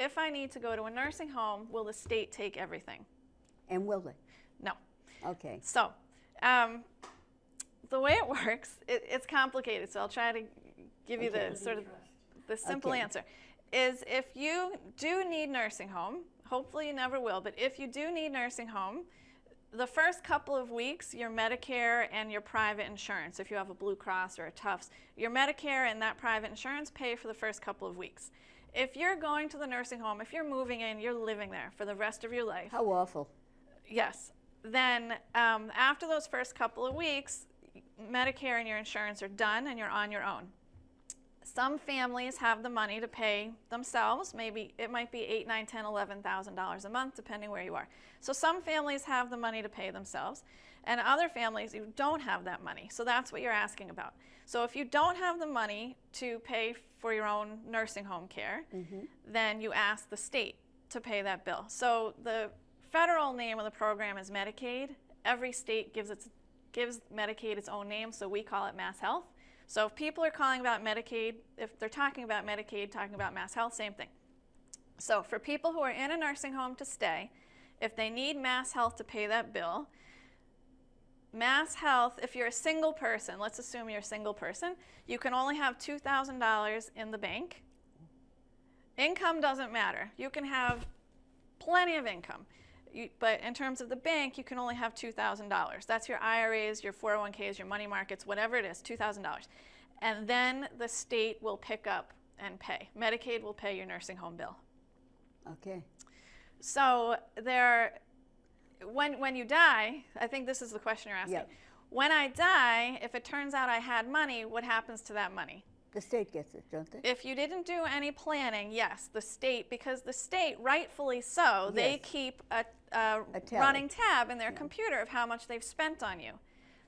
if I need to go to a nursing home, will the state take everything? And will they? No. Okay. So, the way it works, it's complicated, so I'll try to give you the sort of the simple answer. Is if you do need nursing home, hopefully you never will, but if you do need nursing home, the first couple of weeks, your Medicare and your private insurance, if you have a Blue Cross or a Tufts, your Medicare and that private insurance pay for the first couple of weeks. If you're going to the nursing home, if you're moving in, you're living there for the rest of your life. How awful. Yes. Then after those first couple of weeks, Medicare and your insurance are done and you're on your own. Some families have the money to pay themselves. Maybe it might be $8,000, $9,000, $10,000, $11,000 a month, depending where you are. So some families have the money to pay themselves, and other families you don't have that money. So that's what you're asking about. So if you don't have the money to pay for your own nursing home care, then you ask the state to pay that bill. So the federal name of the program is Medicaid. Every state gives Medicaid its own name, so we call it Mass Health. So if people are calling about Medicaid, if they're talking about Medicaid, talking about Mass Health, same thing. So for people who are in a nursing home to stay, if they need Mass Health to pay that bill, Mass Health, if you're a single person, let's assume you're a single person, you can only have $2,000 in the bank. Income doesn't matter. You can have plenty of income. But in terms of the bank, you can only have $2,000. That's your IRAs, your 401ks, your money markets, whatever it is, $2,000. And then the state will pick up and pay. Medicaid will pay your nursing home bill. Okay. So when you die, I think this is the question you're asking. Yep. When I die, if it turns out I had money, what happens to that money? The state gets it, don't they? If you didn't do any planning, yes, the state, because the state, rightfully so, they keep a running tab in their computer of how much they've spent on you.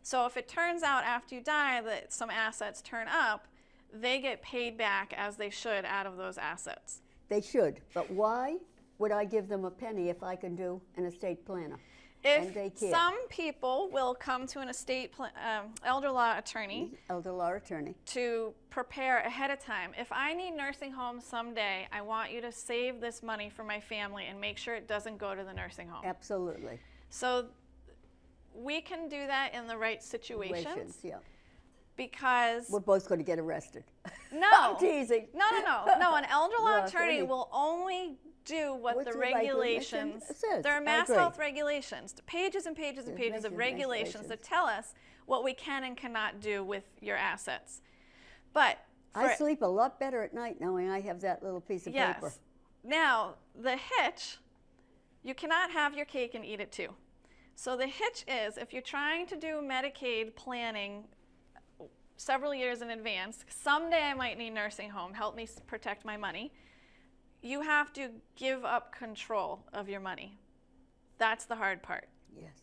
So if it turns out after you die that some assets turn up, they get paid back as they should out of those assets. They should, but why would I give them a penny if I can do an estate planner? If some people will come to an elder law attorney to prepare ahead of time. If I need nursing homes someday, I want you to save this money for my family and make sure it doesn't go to the nursing home. Absolutely. So we can do that in the right situations. Yeah. Because we're both going to get arrested. No. I'm teasing. No. An elder law attorney will only do what the regulations says. There are Mass Health regulations, pages and pages and pages of regulations that tell us what we can and cannot do with your assets. But I sleep a lot better at night knowing I have that little piece of paper. Now, the hitch, you cannot have your cake and eat it too. So the hitch is, if you're trying to do Medicaid planning several years in advance, someday I might need nursing home, help me protect my money, you have to give up control of your money. That's the hard part. Yes.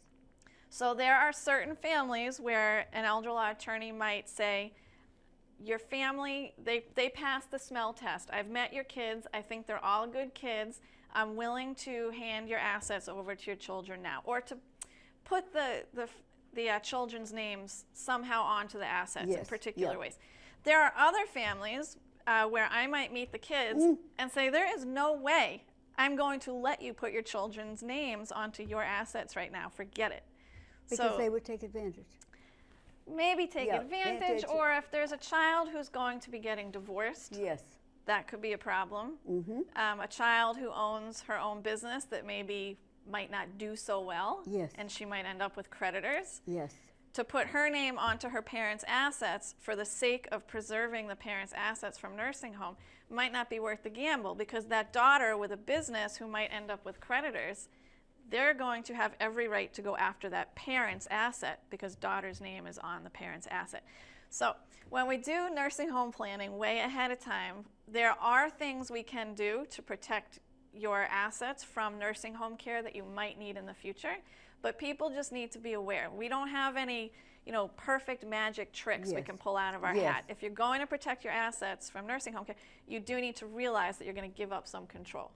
So there are certain families where an elder law attorney might say, your family, they passed the smell test. I've met your kids. I think they're all good kids. I'm willing to hand your assets over to your children now, or to put the children's names somehow onto the assets in particular ways. There are other families where I might meet the kids and say, there is no way I'm going to let you put your children's names onto your assets right now. Forget it. Because they would take advantage. Maybe take advantage, or if there's a child who's going to be getting divorced, that could be a problem. A child who owns her own business that maybe might not do so well, and she might end up with creditors. To put her name onto her parents' assets for the sake of preserving the parents' assets from nursing home might not be worth the gamble, because that daughter with a business who might end up with creditors, they're going to have every right to go after that parent's asset because daughter's name is on the parent's asset. So when we do nursing home planning way ahead of time, there are things we can do to protect your assets from nursing home care that you might need in the future. But people just need to be aware. We don't have any, perfect magic tricks we can pull out of our hat. If you're going to protect your assets from nursing home care, you do need to realize that you're going to give up some control.